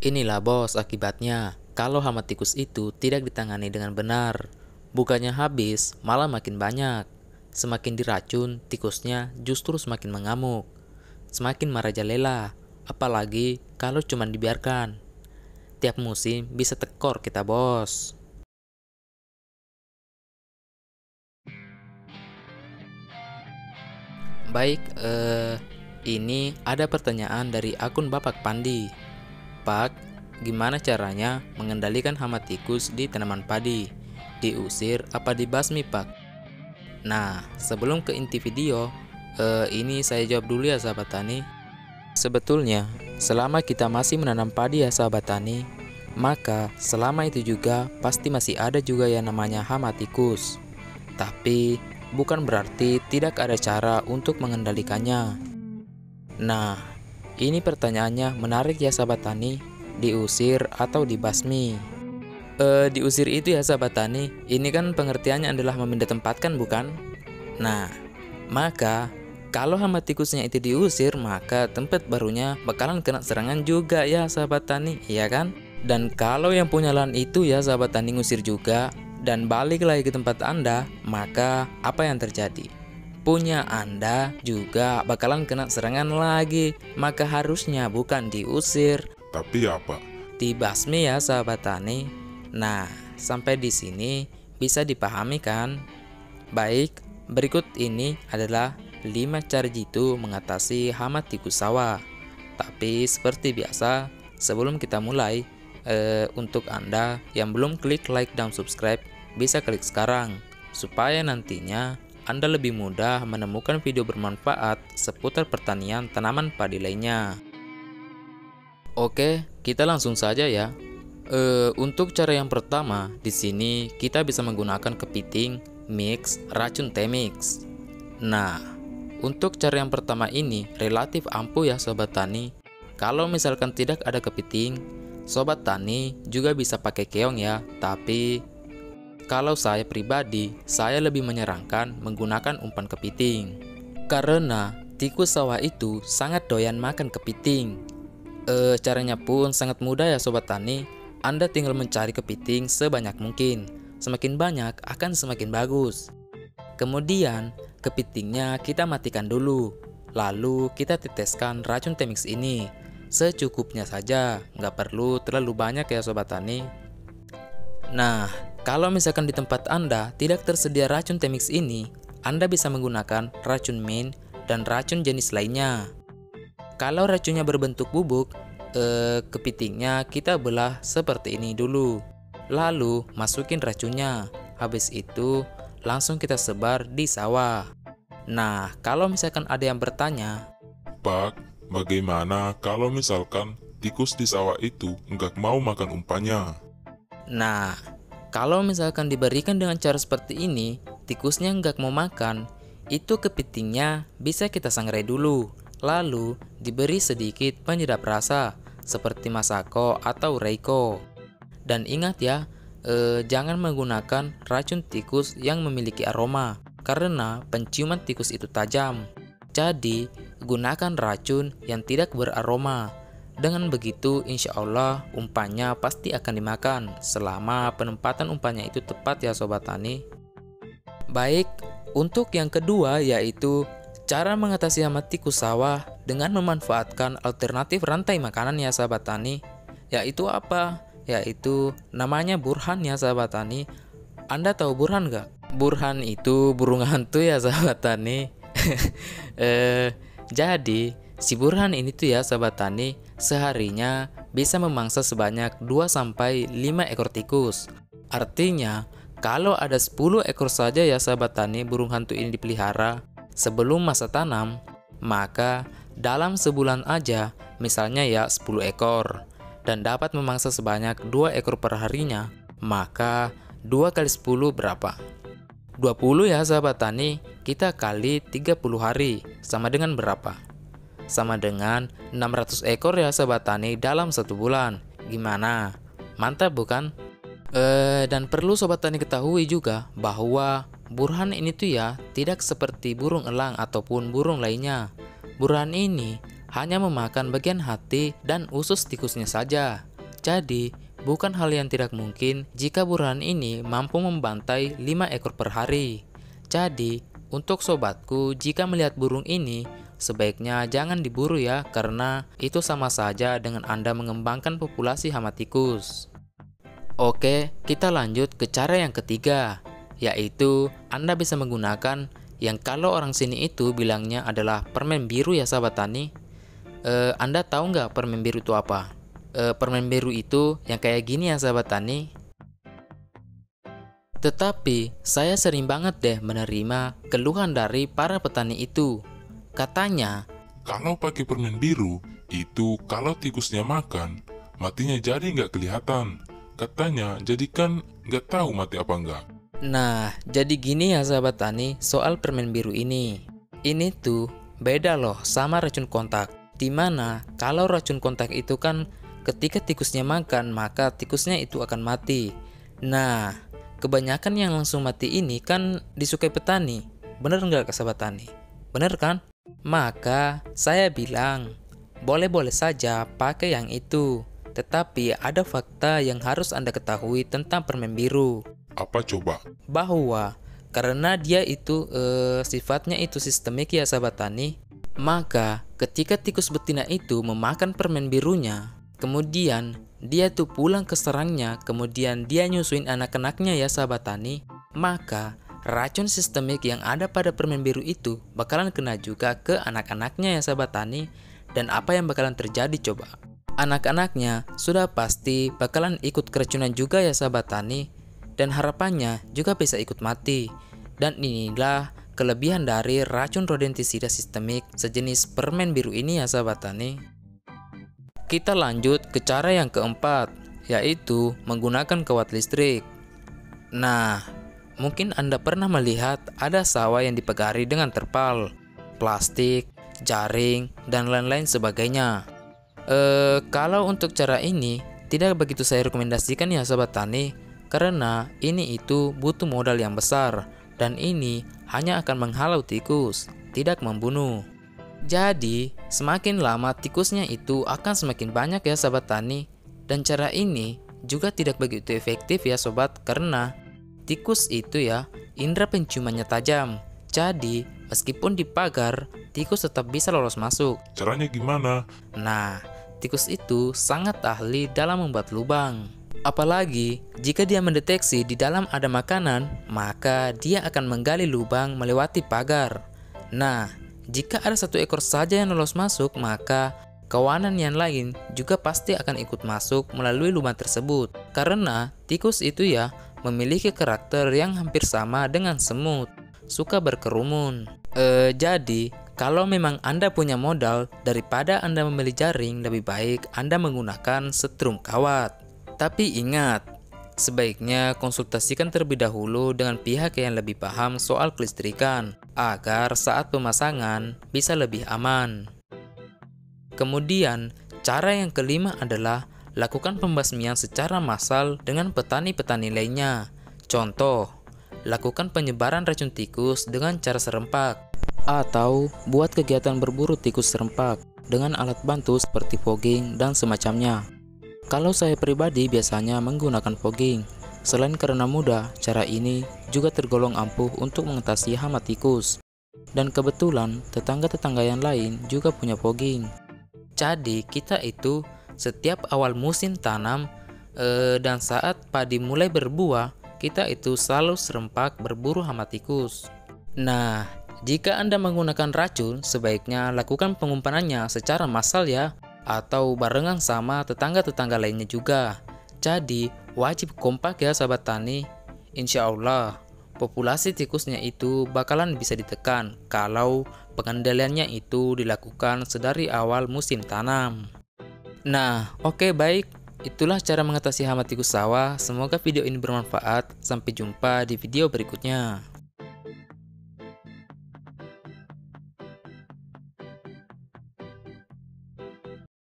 Inilah bos akibatnya kalau hama tikus itu tidak ditangani dengan benar. Bukannya habis, malah makin banyak. Semakin diracun, tikusnya justru semakin mengamuk. Semakin merajalela, apalagi kalau cuma dibiarkan. Tiap musim bisa tekor kita bos. Baik, ini ada pertanyaan dari akun Bapak Pandi. Pak, gimana caranya mengendalikan hama tikus di tanaman padi? Diusir apa dibasmi, Pak? Nah, sebelum ke inti video, ini saya jawab dulu ya sahabat tani. Sebetulnya, selama kita masih menanam padi ya sahabat tani, maka selama itu juga pasti masih ada juga yang namanya hama tikus. Tapi, bukan berarti tidak ada cara untuk mengendalikannya. Nah, ini pertanyaannya menarik ya sahabat tani, diusir atau dibasmi? Diusir itu ya sahabat tani, ini kan pengertiannya adalah memindah tempatkan bukan? Nah, maka kalau hama tikusnya itu diusir, maka tempat barunya bakalan kena serangan juga ya sahabat tani, iya kan? Dan kalau yang punya lahan itu ya sahabat tani ngusir juga dan balik lagi ke tempat Anda, maka apa yang terjadi? Punya Anda juga bakalan kena serangan lagi, maka harusnya bukan diusir, Tapi apa? dibasmi ya sahabat tani. Nah, sampai di sini bisa dipahami kan? Baik, berikut ini adalah 5 cara jitu mengatasi hama tikus sawah. Tapi seperti biasa, sebelum kita mulai, untuk Anda yang belum klik like dan subscribe, bisa klik sekarang supaya nantinya Anda lebih mudah menemukan video bermanfaat seputar pertanian tanaman padi lainnya. Oke, kita langsung saja ya. Untuk cara yang pertama, di sini kita bisa menggunakan kepiting, mix, racun T-mix. Nah, untuk cara yang pertama ini relatif ampuh ya sobat tani. Kalau misalkan tidak ada kepiting, sobat tani juga bisa pakai keong ya. Tapi kalau saya pribadi, saya lebih menyarankan menggunakan umpan kepiting. Karena tikus sawah itu sangat doyan makan kepiting. Caranya pun sangat mudah ya sobat tani. Anda tinggal mencari kepiting sebanyak mungkin. Semakin banyak akan semakin bagus. Kemudian kepitingnya kita matikan dulu. Lalu kita teteskan racun T-mix ini. Secukupnya saja, nggak perlu terlalu banyak ya sobat tani. Nah, kalau misalkan di tempat Anda tidak tersedia racun T-mix ini, Anda bisa menggunakan racun mint dan racun jenis lainnya. Kalau racunnya berbentuk bubuk, kepitingnya kita belah seperti ini dulu. Lalu masukin racunnya. Habis itu langsung kita sebar di sawah. Nah, kalau misalkan ada yang bertanya, Pak, bagaimana kalau misalkan tikus di sawah itu nggak mau makan umpannya? nah, kalau misalkan diberikan dengan cara seperti ini, tikusnya nggak mau makan, itu kepitingnya bisa kita sangrai dulu. Lalu diberi sedikit penyedap rasa seperti Masako atau Reiko. Dan ingat ya, jangan menggunakan racun tikus yang memiliki aroma karena penciuman tikus itu tajam. Jadi, gunakan racun yang tidak beraroma. Dengan begitu, insya Allah umpannya pasti akan dimakan selama penempatan umpannya itu tepat ya sobat tani. Baik, untuk yang kedua yaitu cara mengatasi hama tikus sawah dengan memanfaatkan alternatif rantai makanan ya sahabat tani. Yaitu apa? Yaitu namanya burhan ya sahabat tani. Anda tahu burhan nggak? Burhan itu burung hantu ya sahabat tani. Jadi si burhan ini tuh ya sahabat tani seharinya bisa memangsa sebanyak 2-5 ekor tikus. Artinya kalau ada 10 ekor saja ya sahabat tani burung hantu ini dipelihara sebelum masa tanam, maka dalam sebulan aja misalnya ya 10 ekor dan dapat memangsa sebanyak 2 ekor per harinya, maka 2 kali 10 berapa? 20 ya sahabat tani, kita kali 30 hari sama dengan berapa? Sama dengan 600 ekor ya sahabat tani dalam 1 bulan. Gimana? Mantap bukan? Dan perlu sobat tani ketahui juga bahwa burhan ini tuh ya tidak seperti burung elang ataupun burung lainnya. Burhan ini hanya memakan bagian hati dan usus tikusnya saja. Jadi, bukan hal yang tidak mungkin jika buruan ini mampu membantai 5 ekor per hari. Jadi, untuk sobatku, jika melihat burung ini, sebaiknya jangan diburu ya, karena itu sama saja dengan Anda mengembangkan populasi hama tikus. Oke, kita lanjut ke cara yang ketiga, yaitu Anda bisa menggunakan yang kalau orang sini itu bilangnya adalah permen biru ya sahabat tani. Anda tahu nggak permen biru itu apa? Permen biru itu yang kayak gini ya sahabat tani. Tetapi saya sering banget deh menerima keluhan dari para petani itu. Katanya, Kalau pakai permen biru, itu kalau tikusnya makan, matinya jadi nggak kelihatan. Katanya, jadi kan nggak tahu mati apa enggak. nah jadi gini ya sahabat tani soal permen biru ini. Ini tuh beda loh sama racun kontak. Dimana kalau racun kontak itu kan ketika tikusnya makan, maka tikusnya itu akan mati. Nah, kebanyakan yang langsung mati ini kan disukai petani. Bener nggak sahabat tani? Bener kan? Maka saya bilang, boleh-boleh saja pakai yang itu. Tetapi ada fakta yang harus Anda ketahui tentang permen biru. Apa coba? Bahwa karena dia itu sifatnya itu sistemik ya sahabat tani. Maka ketika tikus betina itu memakan permen birunya, kemudian dia tuh pulang ke sarangnya, kemudian dia nyusuin anak-anaknya ya sahabat tani, maka racun sistemik yang ada pada permen biru itu bakalan kena juga ke anak-anaknya ya sahabat tani. Dan apa yang bakalan terjadi coba? Anak-anaknya sudah pasti bakalan ikut keracunan juga ya sahabat tani, dan harapannya juga bisa ikut mati. Dan inilah kelebihan dari racun rodentisida sistemik sejenis permen biru ini ya sahabat tani. Kita lanjut ke cara yang keempat, yaitu menggunakan kawat listrik. Nah, mungkin Anda pernah melihat ada sawah yang dipegari dengan terpal, plastik, jaring, dan lain-lain sebagainya. Kalau untuk cara ini tidak begitu saya rekomendasikan ya sahabat tani, karena ini itu butuh modal yang besar, dan ini hanya akan menghalau tikus, tidak membunuh. Jadi, semakin lama tikusnya itu akan semakin banyak ya sahabat tani. Dan cara ini juga tidak begitu efektif ya sobat, karena tikus itu ya indera penciumannya tajam. Jadi, meskipun dipagar, tikus tetap bisa lolos masuk. Caranya gimana? Nah, tikus itu sangat ahli dalam membuat lubang. Apalagi jika dia mendeteksi di dalam ada makanan, maka dia akan menggali lubang melewati pagar. Nah, jika ada satu ekor saja yang lolos masuk, maka kawanan yang lain juga pasti akan ikut masuk melalui lubang tersebut. Karena tikus itu ya memiliki karakter yang hampir sama dengan semut, suka berkerumun. Jadi, kalau memang Anda punya modal, daripada Anda membeli jaring, lebih baik Anda menggunakan setrum kawat. Tapi ingat, sebaiknya konsultasikan terlebih dahulu dengan pihak yang lebih paham soal kelistrikan, agar saat pemasangan bisa lebih aman. Kemudian, cara yang kelima adalah lakukan pembasmian secara massal dengan petani-petani lainnya. Contoh, lakukan penyebaran racun tikus dengan cara serempak, atau buat kegiatan berburu tikus serempak dengan alat bantu seperti fogging dan semacamnya. Kalau saya pribadi biasanya menggunakan fogging. Selain karena mudah, cara ini juga tergolong ampuh untuk mengatasi hama tikus. Dan kebetulan tetangga-tetangga yang lain juga punya fogging. Jadi kita itu setiap awal musim tanam dan saat padi mulai berbuah, kita itu selalu serempak berburu hama tikus. Nah, jika Anda menggunakan racun, sebaiknya lakukan pengumpanannya secara massal ya, atau barengan sama tetangga-tetangga lainnya juga. Jadi wajib kompak ya sahabat tani. Insya Allah populasi tikusnya itu bakalan bisa ditekan kalau pengendaliannya itu dilakukan sedari awal musim tanam. Nah, oke, baik, itulah cara mengatasi hama tikus sawah. Semoga video ini bermanfaat. Sampai jumpa di video berikutnya.